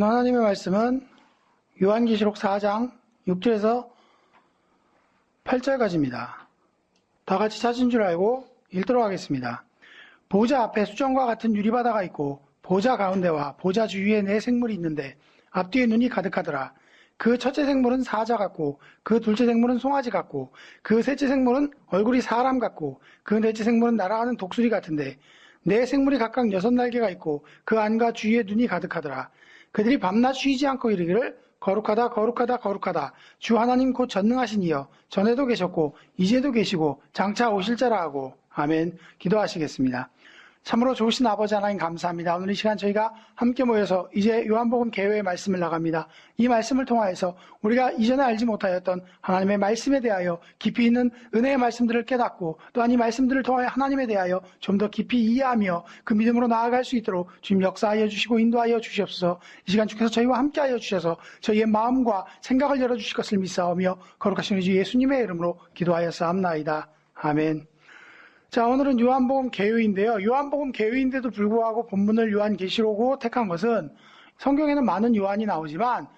오늘 하나님의 말씀은 요한계시록 4장 6절에서 8절까지입니다. 다 같이 찾은 줄 알고 읽도록 하겠습니다. 보좌 앞에 수정과 같은 유리바다가 있고 보좌 가운데와 보좌 주위에 네 생물이 있는데 앞뒤에 눈이 가득하더라. 그 첫째 생물은 사자 같고 그 둘째 생물은 송아지 같고 그 셋째 생물은 얼굴이 사람 같고 그 넷째 생물은 날아가는 독수리 같은데 네 생물이 각각 6날개가 있고 그 안과 주위에 눈이 가득하더라. 그들이 밤낮 쉬지 않고 이르기를 거룩하다 거룩하다 거룩하다 주 하나님 곧 전능하신 이여 전에도 계셨고 이제도 계시고 장차 오실 자라 하고 아멘. 기도하시겠습니다. 참으로 좋으신 아버지 하나님 감사합니다. 오늘 이 시간 저희가 함께 모여서 이제 요한복음 개요의 말씀을 나갑니다. 이 말씀을 통하여서 우리가 이전에 알지 못하였던 하나님의 말씀에 대하여 깊이 있는 은혜의 말씀들을 깨닫고 또한 이 말씀들을 통하여 하나님에 대하여 좀 더 깊이 이해하며 그 믿음으로 나아갈 수 있도록 주님 역사하여 주시고 인도하여 주시옵소서. 이 시간 주께서 저희와 함께하여 주셔서 저희의 마음과 생각을 열어주실 것을 믿사오며 거룩하신 우리 주 예수님의 이름으로 기도하였사옵나이다. 아멘. 자, 오늘은 요한복음 개요인데요. 요한복음 개요인데도 불구하고 본문을 요한계시록으로 택한 것은 성경에는 많은 요한이 나오지만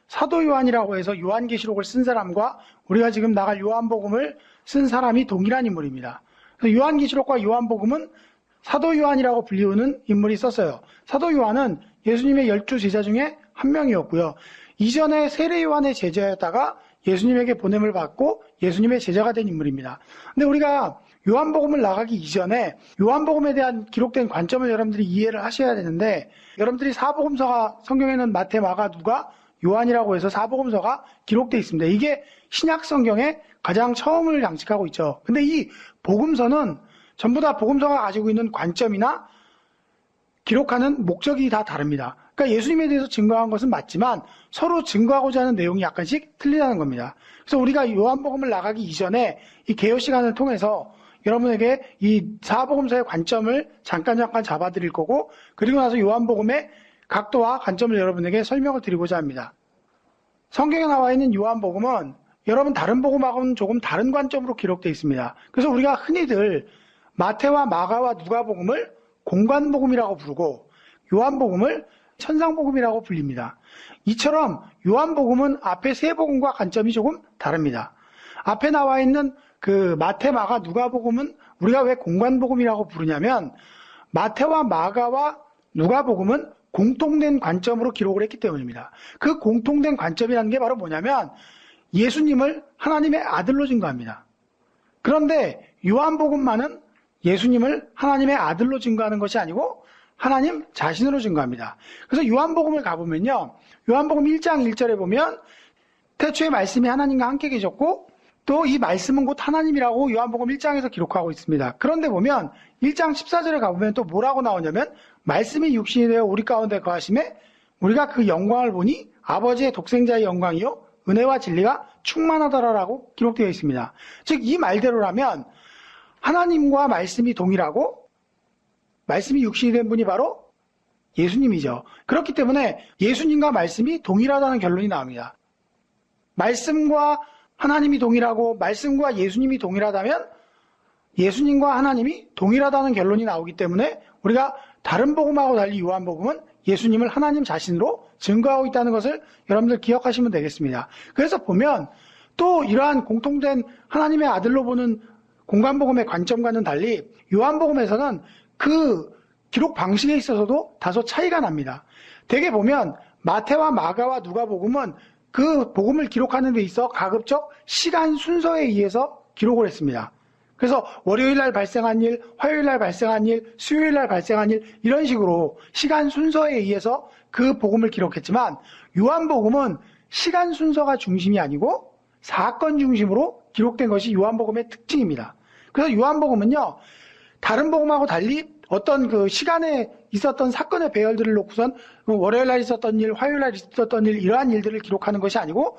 사도 요한이라고 해서 요한계시록을 쓴 사람과 우리가 지금 나갈 요한복음을 쓴 사람이 동일한 인물입니다. 그래서 요한계시록과 요한복음은 사도 요한이라고 불리우는 인물이 썼어요. 사도 요한은 예수님의 12 제자 중에 한 명이었고요. 이전에 세례 요한의 제자였다가 예수님에게 보냄을 받고 예수님의 제자가 된 인물입니다. 근데 우리가 요한복음을 나가기 이전에 요한복음에 대한 기록된 관점을 여러분들이 이해를 하셔야 되는데, 여러분들이 사복음서가 성경에는 마태, 마가, 누가, 요한이라고 해서 사복음서가 기록되어 있습니다. 이게 신약 성경의 가장 처음을 장식하고 있죠. 근데 이 복음서는 전부 다 복음서가 가지고 있는 관점이나 기록하는 목적이 다 다릅니다. 그러니까 예수님에 대해서 증거한 것은 맞지만 서로 증거하고자 하는 내용이 약간씩 틀리다는 겁니다. 그래서 우리가 요한복음을 나가기 이전에 이 개요 시간을 통해서 여러분에게 이 사복음서의 관점을 잠깐 잡아드릴 거고, 그리고 나서 요한복음의 각도와 관점을 여러분에게 설명을 드리고자 합니다. 성경에 나와 있는 요한복음은 여러분 다른 복음하고는 조금 다른 관점으로 기록되어 있습니다. 그래서 우리가 흔히들 마태와 마가와 누가복음을 공관복음이라고 부르고 요한복음을 천상복음이라고 불립니다. 이처럼 요한복음은 앞에 세 복음과 관점이 조금 다릅니다. 앞에 나와 있는 그 마태, 마가, 누가복음은 우리가 왜 공관복음이라고 부르냐면 마태와 마가와 누가복음은 공통된 관점으로 기록을 했기 때문입니다. 그 공통된 관점이라는 게 바로 뭐냐면 예수님을 하나님의 아들로 증거합니다. 그런데 요한복음만은 예수님을 하나님의 아들로 증거하는 것이 아니고 하나님 자신으로 증거합니다. 그래서 요한복음을 가보면요, 요한복음 1장 1절에 보면 태초에 말씀이 하나님과 함께 계셨고 또 이 말씀은 곧 하나님이라고 요한복음 1장에서 기록하고 있습니다. 그런데 보면 1장 14절에 가보면 또 뭐라고 나오냐면 말씀이 육신이 되어 우리 가운데 거하심에 우리가 그 영광을 보니 아버지의 독생자의 영광이요 은혜와 진리가 충만하더라라고 기록되어 있습니다. 즉 이 말대로라면 하나님과 말씀이 동일하고 말씀이 육신이 된 분이 바로 예수님이죠. 그렇기 때문에 예수님과 말씀이 동일하다는 결론이 나옵니다. 말씀과 하나님이 동일하고 말씀과 예수님이 동일하다면 예수님과 하나님이 동일하다는 결론이 나오기 때문에 우리가 다른 복음하고 달리 요한복음은 예수님을 하나님 자신으로 증거하고 있다는 것을 여러분들 기억하시면 되겠습니다. 그래서 보면 또 이러한 공통된 하나님의 아들로 보는 공관복음의 관점과는 달리 요한복음에서는 그 기록 방식에 있어서도 다소 차이가 납니다. 대개 보면 마태와 마가와 누가복음은 그 복음을 기록하는 데 있어 가급적 시간 순서에 의해서 기록을 했습니다. 그래서 월요일날 발생한 일, 화요일날 발생한 일, 수요일날 발생한 일 이런 식으로 시간 순서에 의해서 그 복음을 기록했지만 요한복음은 시간 순서가 중심이 아니고 사건 중심으로 기록된 것이 요한복음의 특징입니다. 그래서 요한복음은요, 다른 복음하고 달리 어떤 그 시간에 있었던 사건의 배열들을 놓고선 월요일날 있었던 일, 화요일날 있었던 일, 이러한 일들을 기록하는 것이 아니고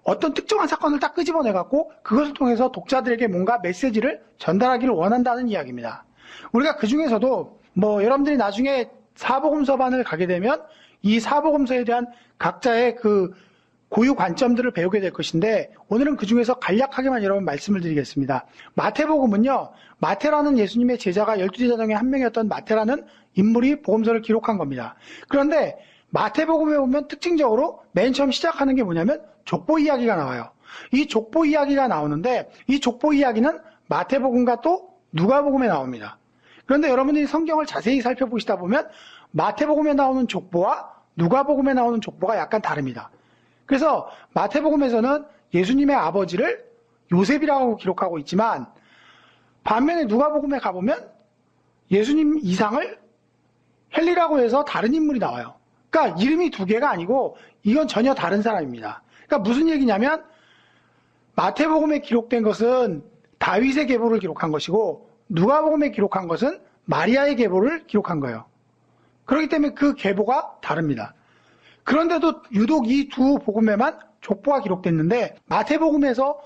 어떤 특정한 사건을 딱 끄집어내갖고 그것을 통해서 독자들에게 뭔가 메시지를 전달하기를 원한다는 이야기입니다. 우리가 그 중에서도 여러분들이 나중에 사복음서반을 가게 되면 이 사복음서에 대한 각자의 그 고유 관점들을 배우게 될 것인데 오늘은 그 중에서 간략하게만 여러분 말씀을 드리겠습니다. 마태복음은요, 마태라는 예수님의 제자가 12제자 중에 한 명이었던 마태라는 인물이 복음서를 기록한 겁니다. 그런데 마태복음에 보면 특징적으로 맨 처음 시작하는 게 뭐냐면 족보 이야기가 나와요. 이 족보 이야기가 나오는데 이 족보 이야기는 마태복음과 또 누가복음에 나옵니다. 그런데 여러분들이 성경을 자세히 살펴보시다 보면 마태복음에 나오는 족보와 누가복음에 나오는 족보가 약간 다릅니다. 그래서 마태복음에서는 예수님의 아버지를 요셉이라고 기록하고 있지만 반면에 누가복음에 가보면 예수님 이상을 헨리라고 해서 다른 인물이 나와요. 그러니까 이름이 두 개가 아니고 이건 전혀 다른 사람입니다. 그러니까 무슨 얘기냐면 마태복음에 기록된 것은 다윗의 계보를 기록한 것이고 누가복음에 기록한 것은 마리아의 계보를 기록한 거예요. 그렇기 때문에 그 계보가 다릅니다. 그런데도 유독 이 두 복음에만 족보가 기록됐는데 마태복음에서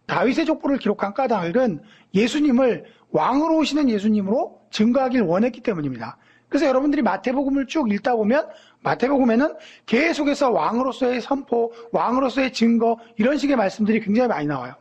다윗의 족보를 기록한 까닭은 예수님을 왕으로 오시는 예수님으로 증거하길 원했기 때문입니다. 그래서 여러분들이 마태복음을 쭉 읽다 보면 마태복음에는 계속해서 왕으로서의 선포, 왕으로서의 증거 이런 식의 말씀들이 굉장히 많이 나와요.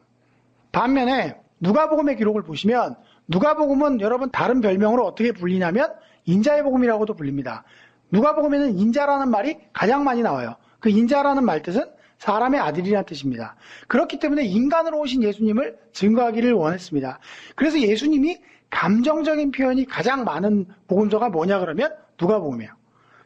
반면에 누가복음의 기록을 보시면 누가복음은 여러분 다른 별명으로 어떻게 불리냐면 인자의 복음이라고도 불립니다. 누가복음에는 인자라는 말이 가장 많이 나와요. 그 인자라는 말 뜻은 사람의 아들이라는 뜻입니다. 그렇기 때문에 인간으로 오신 예수님을 증거하기를 원했습니다. 그래서 예수님이 감정적인 표현이 가장 많은 복음서가 뭐냐 그러면 누가복음이에요.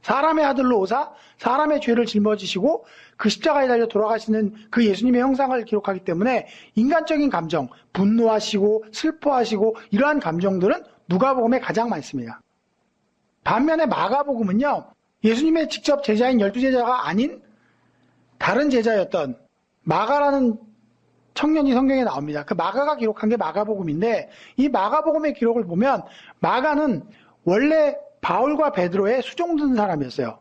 사람의 아들로 오사 사람의 죄를 짊어지시고 그 십자가에 달려 돌아가시는 그 예수님의 형상을 기록하기 때문에 인간적인 감정, 분노하시고 슬퍼하시고 이러한 감정들은 누가복음에 가장 많습니다. 반면에 마가복음은요, 예수님의 직접 제자인 12제자가 아닌 다른 제자였던 마가라는 청년이 성경에 나옵니다. 그 마가가 기록한 게 마가복음인데 이 마가복음의 기록을 보면 마가는 원래 바울과 베드로의 수종드는 사람이었어요.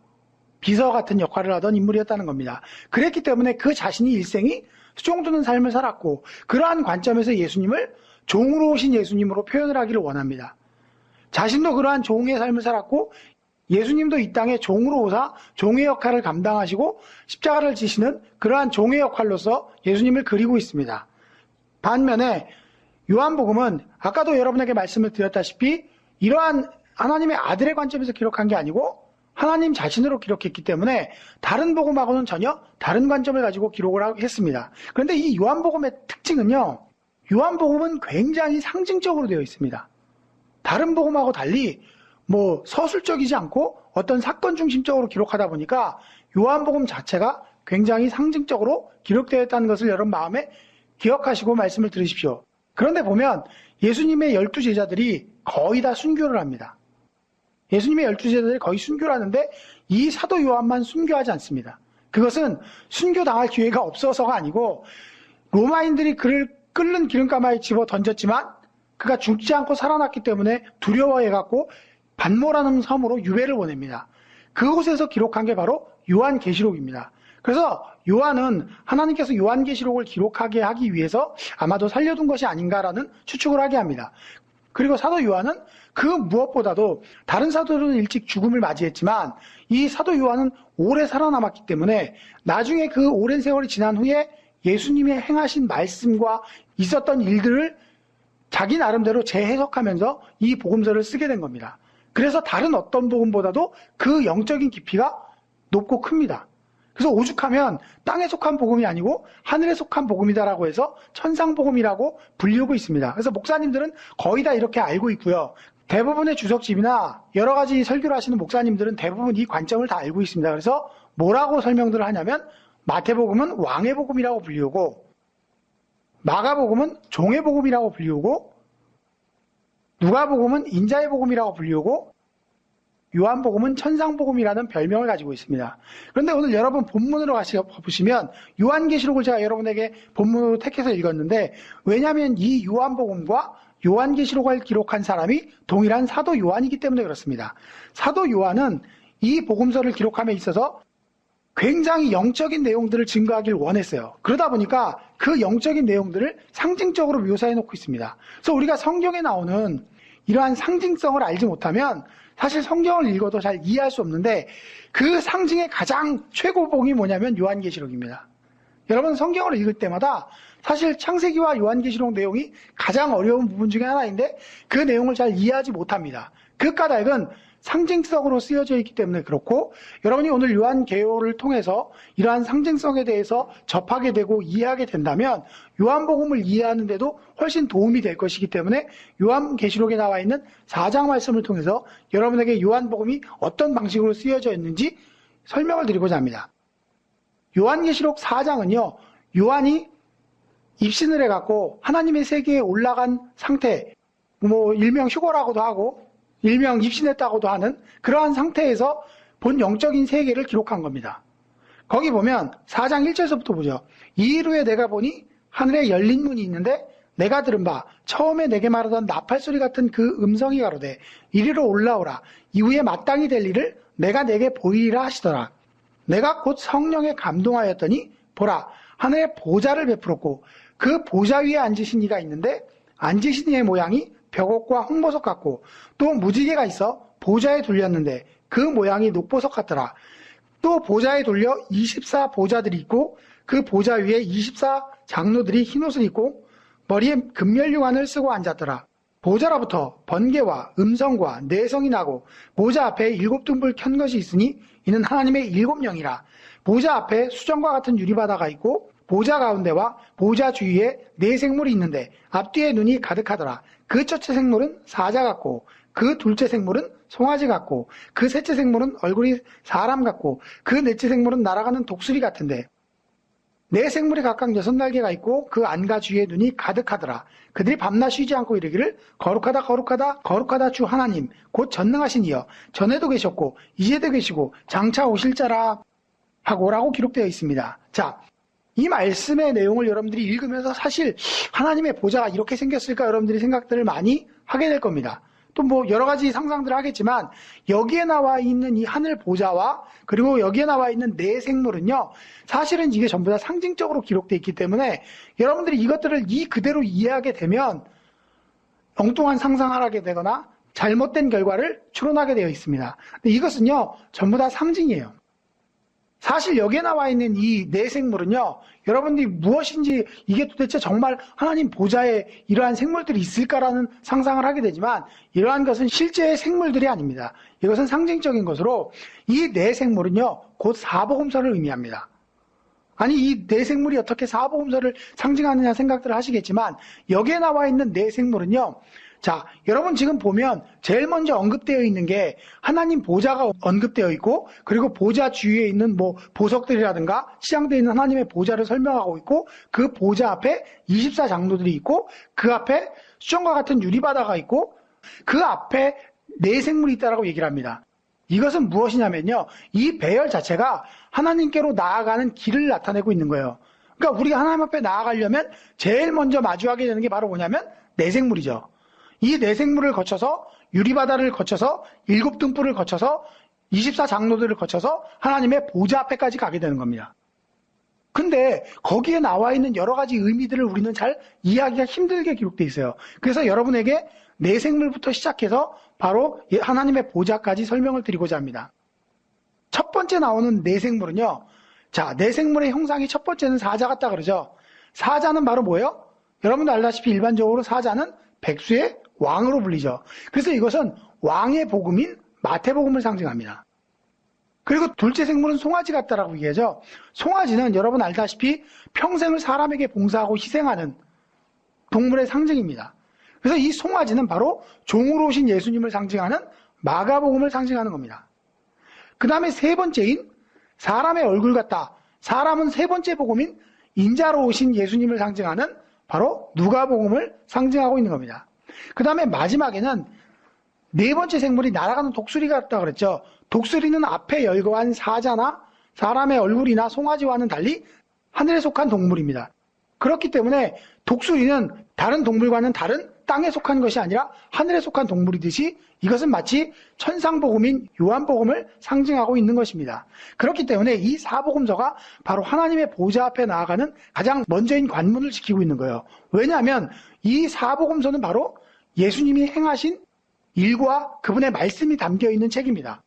비서 같은 역할을 하던 인물이었다는 겁니다. 그랬기 때문에 그 자신이 일생이 수종드는 삶을 살았고 그러한 관점에서 예수님을 종으로 오신 예수님으로 표현을 하기를 원합니다. 자신도 그러한 종의 삶을 살았고 예수님도 이 땅에 종으로 오사 종의 역할을 감당하시고 십자가를 지시는 그러한 종의 역할로서 예수님을 그리고 있습니다. 반면에 요한복음은 아까도 여러분에게 말씀을 드렸다시피 이러한 하나님의 아들의 관점에서 기록한 게 아니고 하나님 자신으로 기록했기 때문에 다른 복음하고는 전혀 다른 관점을 가지고 기록을 했습니다. 그런데 이 요한복음의 특징은요, 요한복음은 굉장히 상징적으로 되어 있습니다. 다른 복음하고 달리 서술적이지 않고 어떤 사건 중심적으로 기록하다 보니까 요한복음 자체가 굉장히 상징적으로 기록되어 있다는 것을 여러분 마음에 기억하시고 말씀을 들으십시오. 그런데 보면 예수님의 12제자들이 거의 다 순교를 합니다. 예수님의 12제자들이 거의 순교를 하는데 이 사도 요한만 순교하지 않습니다. 그것은 순교당할 기회가 없어서가 아니고 로마인들이 그를 끓는 기름가마에 집어 던졌지만 그가 죽지 않고 살아났기 때문에 두려워해갖고 반모라는 섬으로 유배를 보냅니다. 그곳에서 기록한 게 바로 요한계시록입니다. 그래서 요한은 하나님께서 요한계시록을 기록하게 하기 위해서 아마도 살려둔 것이 아닌가라는 추측을 하게 합니다. 그리고 사도 요한은 그 무엇보다도 다른 사도들은 일찍 죽음을 맞이했지만 이 사도 요한은 오래 살아남았기 때문에 나중에 그 오랜 세월이 지난 후에 예수님의 행하신 말씀과 있었던 일들을 자기 나름대로 재해석하면서 이 복음서를 쓰게 된 겁니다. 그래서 다른 어떤 복음보다도 그 영적인 깊이가 높고 큽니다. 그래서 오죽하면 땅에 속한 복음이 아니고 하늘에 속한 복음이다라고 해서 천상복음이라고 불리우고 있습니다. 그래서 목사님들은 거의 다 이렇게 알고 있고요. 대부분의 주석집이나 여러 가지 설교를 하시는 목사님들은 대부분 이 관점을 다 알고 있습니다. 그래서 뭐라고 설명들을 하냐면 마태복음은 왕의 복음이라고 불리우고 마가복음은 종의 복음이라고 불리우고 누가복음은 인자의 복음이라고 불리우고 요한복음은 천상복음이라는 별명을 가지고 있습니다. 그런데 오늘 여러분 본문으로 보시면 요한계시록을 제가 여러분에게 본문으로 택해서 읽었는데 왜냐하면 이 요한복음과 요한계시록을 기록한 사람이 동일한 사도 요한이기 때문에 그렇습니다. 사도 요한은 이 복음서를 기록함에 있어서 굉장히 영적인 내용들을 증거하길 원했어요. 그러다 보니까 그 영적인 내용들을 상징적으로 묘사해 놓고 있습니다. 그래서 우리가 성경에 나오는 이러한 상징성을 알지 못하면 사실 성경을 읽어도 잘 이해할 수 없는데 그 상징의 가장 최고봉이 뭐냐면 요한계시록입니다. 여러분 성경을 읽을 때마다 사실 창세기와 요한계시록 내용이 가장 어려운 부분 중에 하나인데 그 내용을 잘 이해하지 못합니다. 그 까닭은 상징성으로 쓰여져 있기 때문에 그렇고, 여러분이 오늘 요한계요를 통해서 이러한 상징성에 대해서 접하게 되고 이해하게 된다면 요한복음을 이해하는 데도 훨씬 도움이 될 것이기 때문에 요한계시록에 나와 있는 4장 말씀을 통해서 여러분에게 요한복음이 어떤 방식으로 쓰여져 있는지 설명을 드리고자 합니다. 요한계시록 4장은요, 요한이 입신을 해갖고 하나님의 세계에 올라간 상태, 일명 휴거라고도 하고 일명 입신했다고도 하는 그러한 상태에서 본 영적인 세계를 기록한 겁니다. 거기 보면 4장 1절에서부터 보죠. 이일 후에 내가 보니 하늘에 열린 문이 있는데 내가 들은 바 처음에 내게 말하던 나팔소리 같은 그 음성이 가로되 이리로 올라오라. 이후에 마땅히 될 일을 내가 내게 보이리라 하시더라. 내가 곧 성령에 감동하였더니 보라, 하늘에 보좌를 베풀었고 그 보좌 위에 앉으신 이가 있는데 앉으신 이의 모양이 벽옥과 홍보석 같고 또 무지개가 있어 보좌에 둘렸는데 그 모양이 녹보석 같더라. 또 보좌에 둘려 24 보좌들이 있고 그 보좌 위에 24 장로들이 흰옷을 입고 머리에 금면류관을 쓰고 앉았더라. 보좌로부터 번개와 음성과 내성이 나고 보좌 앞에 7등불 켠 것이 있으니 이는 하나님의 7영이라. 보좌 앞에 수정과 같은 유리바다가 있고 보좌 가운데와 보좌 주위에 4생물이 있는데 앞뒤에 눈이 가득하더라. 그 첫째 생물은 사자 같고 그 둘째 생물은 송아지 같고 그 셋째 생물은 얼굴이 사람 같고 그 넷째 생물은 날아가는 독수리 같은데 4생물이 각각 6날개가 있고 그 안과 주위에 눈이 가득하더라. 그들이 밤낮 쉬지 않고 이르기를 거룩하다 거룩하다 거룩하다 주 하나님 곧 전능하신 이여 전에도 계셨고 이제도 계시고 장차 오실 자라 하고라고 기록되어 있습니다. 자, 이 말씀의 내용을 여러분들이 읽으면서 사실 하나님의 보좌가 이렇게 생겼을까 여러분들이 생각들을 많이 하게 될 겁니다. 또 여러 가지 상상들을 하겠지만 여기에 나와 있는 이 하늘 보좌와 그리고 여기에 나와 있는 4생물은요, 사실은 이게 전부 다 상징적으로 기록되어 있기 때문에 여러분들이 이것들을 그대로 이해하게 되면 엉뚱한 상상을 하게 되거나 잘못된 결과를 추론하게 되어 있습니다. 근데 이것은요, 전부 다 상징이에요. 사실 여기에 나와 있는 이 4생물은요, 여러분들이 무엇인지 이게 도대체 정말 하나님 보좌에 이러한 생물들이 있을까라는 상상을 하게 되지만 이러한 것은 실제의 생물들이 아닙니다. 이것은 상징적인 것으로 이 4생물은요, 곧 사복음서를 의미합니다. 아니, 이 4생물이 어떻게 사복음서를 상징하느냐 생각들을 하시겠지만 여기에 나와 있는 4생물은요, 자, 여러분 지금 보면 제일 먼저 언급되어 있는 게 하나님 보좌가 언급되어 있고 그리고 보좌 주위에 있는 보석들이라든가 치장되어 있는 하나님의 보좌를 설명하고 있고 그 보좌 앞에 24 장로들이 있고 그 앞에 수정과 같은 유리바다가 있고 그 앞에 4생물이 있다라고 얘기를 합니다. 이것은 무엇이냐면요, 이 배열 자체가 하나님께로 나아가는 길을 나타내고 있는 거예요. 그러니까 우리가 하나님 앞에 나아가려면 제일 먼저 마주하게 되는 게 바로 뭐냐면 4생물이죠. 이 4생물을 거쳐서 유리바다를 거쳐서 7등불을 거쳐서 24 장로들을 거쳐서 하나님의 보좌 앞에까지 가게 되는 겁니다. 근데 거기에 나와 있는 여러 가지 의미들을 우리는 잘 이해하기가 힘들게 기록되어 있어요. 그래서 여러분에게 4생물부터 시작해서 바로 하나님의 보좌까지 설명을 드리고자 합니다. 첫 번째 나오는 4생물은요. 자, 4생물의 형상이 첫 번째는 사자 같다 그러죠. 사자는 바로 뭐예요? 여러분도 알다시피 일반적으로 사자는 백수의 왕으로 불리죠. 그래서 이것은 왕의 복음인 마태복음을 상징합니다. 그리고 둘째 생물은 송아지 같다라고 얘기하죠. 송아지는 여러분 알다시피 평생을 사람에게 봉사하고 희생하는 동물의 상징입니다. 그래서 이 송아지는 바로 종으로 오신 예수님을 상징하는 마가복음을 상징하는 겁니다. 그 다음에 세 번째인 사람의 얼굴 같다. 사람은 세 번째 복음인 인자로 오신 예수님을 상징하는 바로 누가복음을 상징하고 있는 겁니다. 그 다음에 마지막에는 4번째 생물이 날아가는 독수리 같다 그랬죠. 독수리는 앞에 열거한 사자나 사람의 얼굴이나 송아지와는 달리 하늘에 속한 동물입니다. 그렇기 때문에 독수리는 다른 동물과는 다른 땅에 속한 것이 아니라 하늘에 속한 동물이듯이 이것은 마치 천상복음인 요한복음을 상징하고 있는 것입니다. 그렇기 때문에 이 사복음서가 바로 하나님의 보좌 앞에 나아가는 가장 먼저인 관문을 지키고 있는 거예요. 왜냐하면 이 사복음서는 바로 예수님이 행하신 일과 그분의 말씀이 담겨있는 책입니다.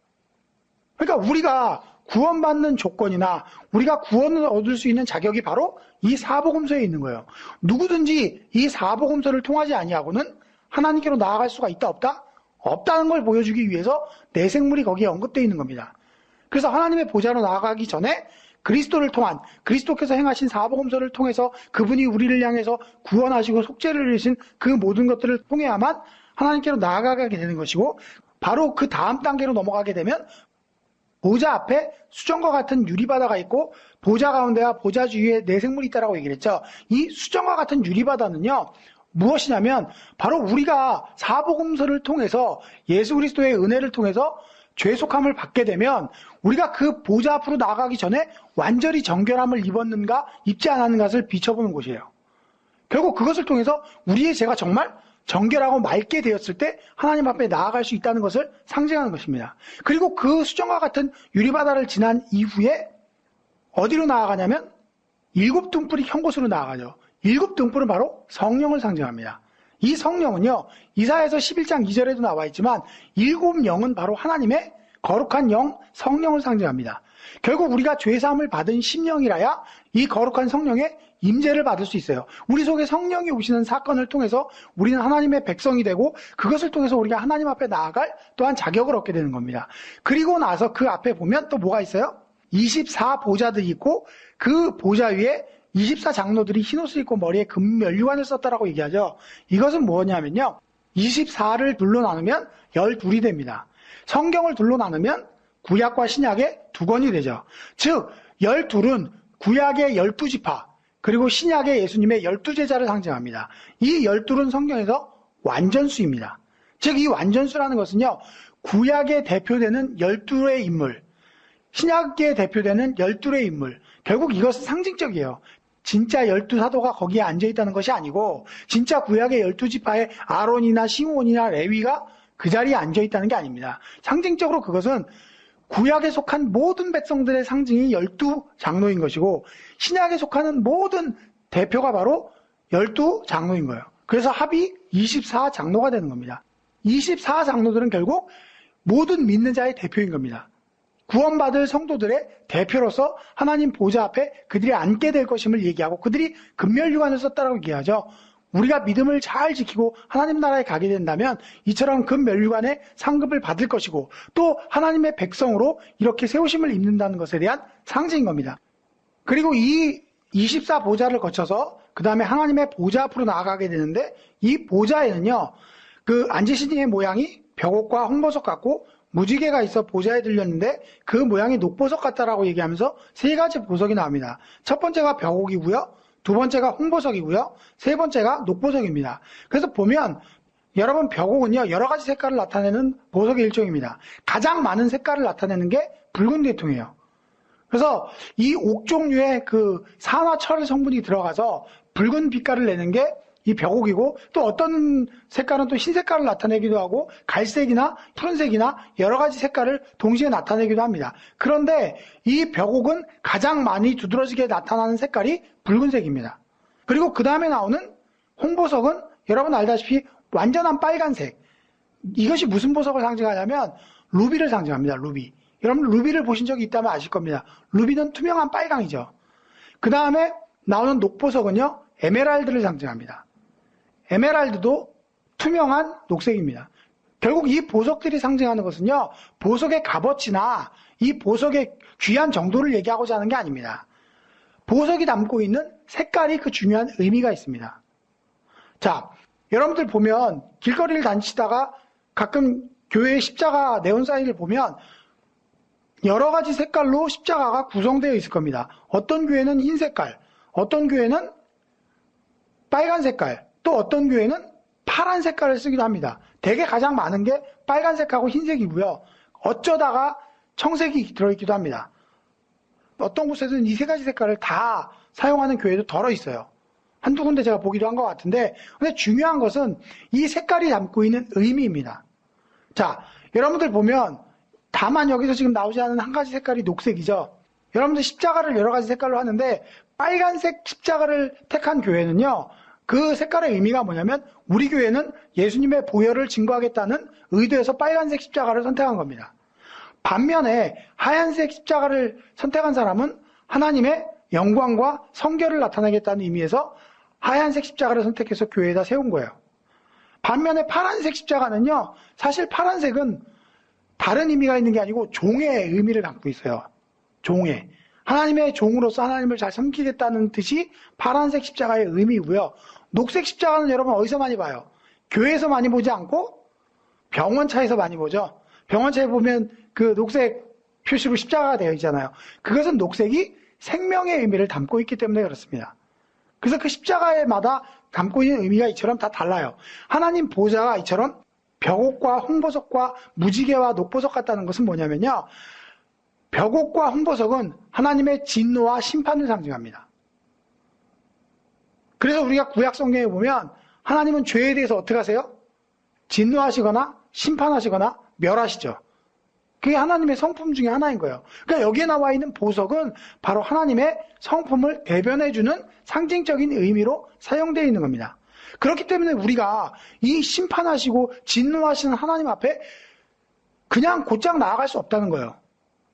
그러니까 우리가 구원받는 조건이나 우리가 구원을 얻을 수 있는 자격이 바로 이 사복음서에 있는 거예요. 누구든지 이 사복음서를 통하지 아니하고는 하나님께로 나아갈 수가 있다 없다? 없다는 걸 보여주기 위해서 내 생물이 거기에 언급되어 있는 겁니다. 그래서 하나님의 보좌로 나아가기 전에 그리스도를 통한, 그리스도께서 행하신 사복음서를 통해서 그분이 우리를 향해서 구원하시고 속죄를 이루신 그 모든 것들을 통해야만 하나님께로 나아가게 되는 것이고, 바로 그 다음 단계로 넘어가게 되면 보좌 앞에 수정과 같은 유리바다가 있고 보좌 가운데와 보좌 주위에 내 생물이 있다라고 얘기를 했죠. 이 수정과 같은 유리바다는요, 무엇이냐면 바로 우리가 사복음서를 통해서 예수 그리스도의 은혜를 통해서 죄속함을 받게 되면 우리가 그 보좌 앞으로 나아가기 전에 완전히 정결함을 입었는가 입지 않았는가를 비춰보는 곳이에요. 결국 그것을 통해서 우리의 죄가 정말 정결하고 맑게 되었을 때 하나님 앞에 나아갈 수 있다는 것을 상징하는 것입니다. 그리고 그 수정과 같은 유리바다를 지난 이후에 어디로 나아가냐면 7 등불이 켠 곳으로 나아가죠. 7 등불은 바로 성령을 상징합니다. 이 성령은요, 이사야서 11장 2절에도 나와 있지만 7 영은 바로 하나님의 거룩한 영, 성령을 상징합니다. 결국 우리가 죄사함을 받은 심령이라야 이 거룩한 성령의 임재를 받을 수 있어요. 우리 속에 성령이 오시는 사건을 통해서 우리는 하나님의 백성이 되고 그것을 통해서 우리가 하나님 앞에 나아갈 또한 자격을 얻게 되는 겁니다. 그리고 나서 그 앞에 보면 또 뭐가 있어요? 24보좌들이 있고 그 보좌 위에 24장로들이 흰옷을 입고 머리에 금면류관을 썼다라고 얘기하죠. 이것은 뭐냐면요, 24를 둘로 나누면 12이 됩니다. 성경을 둘로 나누면 구약과 신약의 2권이 되죠. 즉 12은 구약의 12지파 그리고 신약의 예수님의 12제자를 상징합니다. 이 12은 성경에서 완전수입니다. 즉 이 완전수라는 것은요, 구약에 대표되는 12의 인물, 신약에 대표되는 12의 인물, 결국 이것은 상징적이에요. 진짜 12사도가 거기에 앉아있다는 것이 아니고 진짜 구약의 12지파의 아론이나 시므온이나 레위가 그 자리에 앉아있다는 게 아닙니다. 상징적으로 그것은 구약에 속한 모든 백성들의 상징이 12장로인 것이고 신약에 속하는 모든 대표가 바로 12장로인 거예요. 그래서 합이 24장로가 되는 겁니다. 24장로들은 결국 모든 믿는 자의 대표인 겁니다. 구원받을 성도들의 대표로서 하나님 보좌 앞에 그들이 앉게 될 것임을 얘기하고 그들이 금면류관을 썼다라고 얘기하죠. 우리가 믿음을 잘 지키고 하나님 나라에 가게 된다면 이처럼 금면류관의 상급을 받을 것이고 또 하나님의 백성으로 이렇게 세우심을 입는다는 것에 대한 상징인 겁니다. 그리고 이 24보좌를 거쳐서 그 다음에 하나님의 보좌 앞으로 나아가게 되는데 이 보좌에는요, 그 앉으신 이의 모양이 벽옥과 홍보석 같고 무지개가 있어 보좌에 들렸는데 그 모양이 녹보석 같다라고 얘기하면서 3가지 보석이 나옵니다. 첫 번째가 벽옥이고요, 2번째가 홍보석이고요, 3번째가 녹보석입니다. 그래서 보면 여러분 벽옥은요, 여러 가지 색깔을 나타내는 보석의 일종입니다. 가장 많은 색깔을 나타내는 게 붉은 계통이에요. 그래서 이 옥 종류의 그 산화 철 성분이 들어가서 붉은 빛깔을 내는 게 이 벽옥이고 또 어떤 색깔은 또 흰 색깔을 나타내기도 하고 갈색이나 푸른색이나 여러 가지 색깔을 동시에 나타내기도 합니다. 그런데 이 벽옥은 가장 많이 두드러지게 나타나는 색깔이 붉은색입니다. 그리고 그 다음에 나오는 홍보석은 여러분 알다시피 완전한 빨간색. 이것이 무슨 보석을 상징하냐면 루비를 상징합니다. 루비. 여러분 루비를 보신 적이 있다면 아실 겁니다. 루비는 투명한 빨강이죠. 그 다음에 나오는 녹보석은요, 에메랄드를 상징합니다. 에메랄드도 투명한 녹색입니다. 결국 이 보석들이 상징하는 것은요, 보석의 값어치나 이 보석의 귀한 정도를 얘기하고자 하는 게 아닙니다. 보석이 담고 있는 색깔이 그 중요한 의미가 있습니다. 자, 여러분들 보면 길거리를 다니시다가 가끔 교회의 십자가 네온사인을 보면 여러 가지 색깔로 십자가가 구성되어 있을 겁니다. 어떤 교회는 흰 색깔, 어떤 교회는 빨간 색깔, 또 어떤 교회는 파란 색깔을 쓰기도 합니다. 대개 가장 많은 게 빨간색하고 흰색이고요. 어쩌다가 청색이 들어있기도 합니다. 어떤 곳에서는 이 3가지 색깔을 다 사용하는 교회도 덜어 있어요. 한두 군데 제가 보기도 한 것 같은데, 근데 중요한 것은 이 색깔이 담고 있는 의미입니다. 자, 여러분들 보면 다만 여기서 지금 나오지 않은 한 가지 색깔이 녹색이죠. 여러분들 십자가를 여러 가지 색깔로 하는데 빨간색 십자가를 택한 교회는요, 그 색깔의 의미가 뭐냐면 우리 교회는 예수님의 보혈을 증거하겠다는 의도에서 빨간색 십자가를 선택한 겁니다. 반면에 하얀색 십자가를 선택한 사람은 하나님의 영광과 성결을 나타내겠다는 의미에서 하얀색 십자가를 선택해서 교회에다 세운 거예요. 반면에 파란색 십자가는요, 사실 파란색은 다른 의미가 있는 게 아니고 종의 의미를 담고 있어요. 종의. 하나님의 종으로서 하나님을 잘 섬기겠다는 뜻이 파란색 십자가의 의미고요. 녹색 십자가는 여러분 어디서 많이 봐요? 교회에서 많이 보지 않고 병원차에서 많이 보죠. 병원차에 보면 그 녹색 표시로 십자가가 되어 있잖아요. 그것은 녹색이 생명의 의미를 담고 있기 때문에 그렇습니다. 그래서 그 십자가에마다 담고 있는 의미가 이처럼 다 달라요. 하나님 보좌가 이처럼 벽옥과 홍보석과 무지개와 녹보석 같다는 것은 뭐냐면요. 벽옥과 홍보석은 하나님의 진노와 심판을 상징합니다. 그래서 우리가 구약 성경에 보면 하나님은 죄에 대해서 어떻게 하세요? 진노하시거나 심판하시거나 멸하시죠. 그게 하나님의 성품 중에 하나인 거예요. 그러니까 여기에 나와 있는 보석은 바로 하나님의 성품을 대변해주는 상징적인 의미로 사용되어 있는 겁니다. 그렇기 때문에 우리가 이 심판하시고 진노하시는 하나님 앞에 그냥 곧장 나아갈 수 없다는 거예요.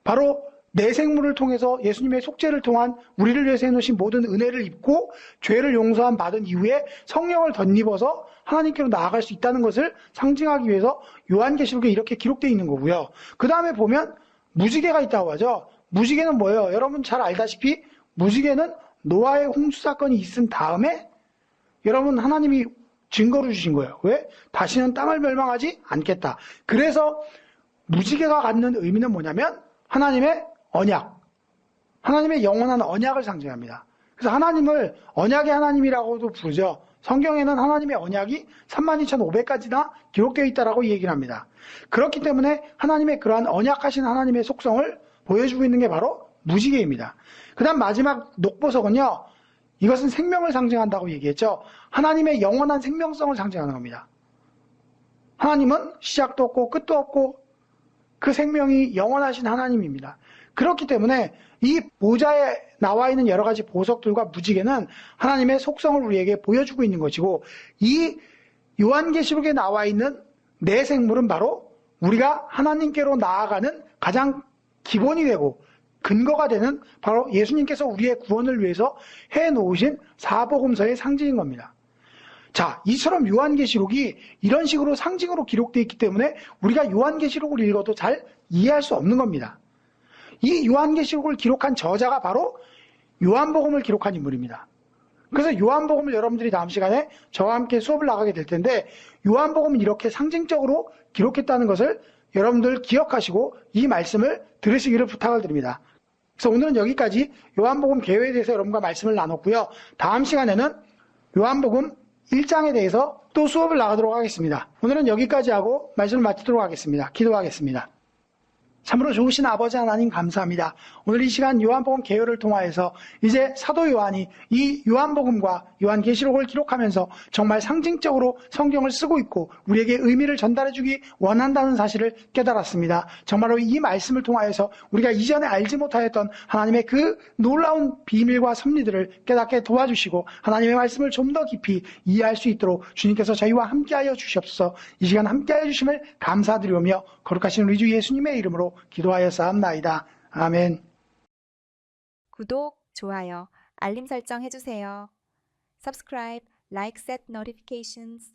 바로 내 생물을 통해서 예수님의 속죄를 통한 우리를 위해서 해놓으신 모든 은혜를 입고 죄를 용서함 받은 이후에 성령을 덧입어서 하나님께로 나아갈 수 있다는 것을 상징하기 위해서 요한계시록에 이렇게 기록되어 있는 거고요. 그 다음에 보면 무지개가 있다고 하죠. 무지개는 뭐예요? 여러분 잘 알다시피 무지개는 노아의 홍수 사건이 있은 다음에 여러분 하나님이 증거를 주신 거예요. 왜? 다시는 땅을 멸망하지 않겠다. 그래서 무지개가 갖는 의미는 뭐냐면 하나님의 언약, 하나님의 영원한 언약을 상징합니다. 그래서 하나님을 언약의 하나님이라고도 부르죠. 성경에는 하나님의 언약이 32,500가지나 기록되어 있다라고 얘기를 합니다. 그렇기 때문에 하나님의 그러한 언약하신 하나님의 속성을 보여주고 있는 게 바로 무지개입니다. 그 다음 마지막 녹보석은요. 이것은 생명을 상징한다고 얘기했죠. 하나님의 영원한 생명성을 상징하는 겁니다. 하나님은 시작도 없고 끝도 없고 그 생명이 영원하신 하나님입니다. 그렇기 때문에 이 보좌에 나와 있는 여러 가지 보석들과 무지개는 하나님의 속성을 우리에게 보여주고 있는 것이고 이 요한계시록에 나와 있는 내 생물은 바로 우리가 하나님께로 나아가는 가장 기본이 되고 근거가 되는 바로 예수님께서 우리의 구원을 위해서 해놓으신 사복음서의 상징인 겁니다. 자, 이처럼 요한계시록이 이런 식으로 상징으로 기록되어 있기 때문에 우리가 요한계시록을 읽어도 잘 이해할 수 없는 겁니다. 이 요한계시록을 기록한 저자가 바로 요한복음을 기록한 인물입니다. 그래서 요한복음을 여러분들이 다음 시간에 저와 함께 수업을 나가게 될 텐데 요한복음은 이렇게 상징적으로 기록했다는 것을 여러분들 기억하시고 이 말씀을 들으시기를 부탁을 드립니다. 그래서 오늘은 여기까지 요한복음 개요에 대해서 여러분과 말씀을 나눴고요. 다음 시간에는 요한복음 1장에 대해서 또 수업을 나가도록 하겠습니다. 오늘은 여기까지 하고 말씀을 마치도록 하겠습니다. 기도하겠습니다. 참으로 좋으신 아버지 하나님 감사합니다. 오늘 이 시간 요한복음 개요를 통하여서 이제 사도 요한이 이 요한복음과 요한계시록을 기록하면서 정말 상징적으로 성경을 쓰고 있고 우리에게 의미를 전달해주기 원한다는 사실을 깨달았습니다. 정말로 이 말씀을 통하여서 우리가 이전에 알지 못하였던 하나님의 그 놀라운 비밀과 섭리들을 깨닫게 도와주시고 하나님의 말씀을 좀 더 깊이 이해할 수 있도록 주님께서 저희와 함께하여 주시옵소서. 이 시간 함께하여 주심을 감사드리오며 거룩하신 우리 주 예수님의 이름으로 기도하여 싸움나이다. 아멘. 구독, 좋아요, 알림 설정 해주세요. Subscribe, like, set notifications.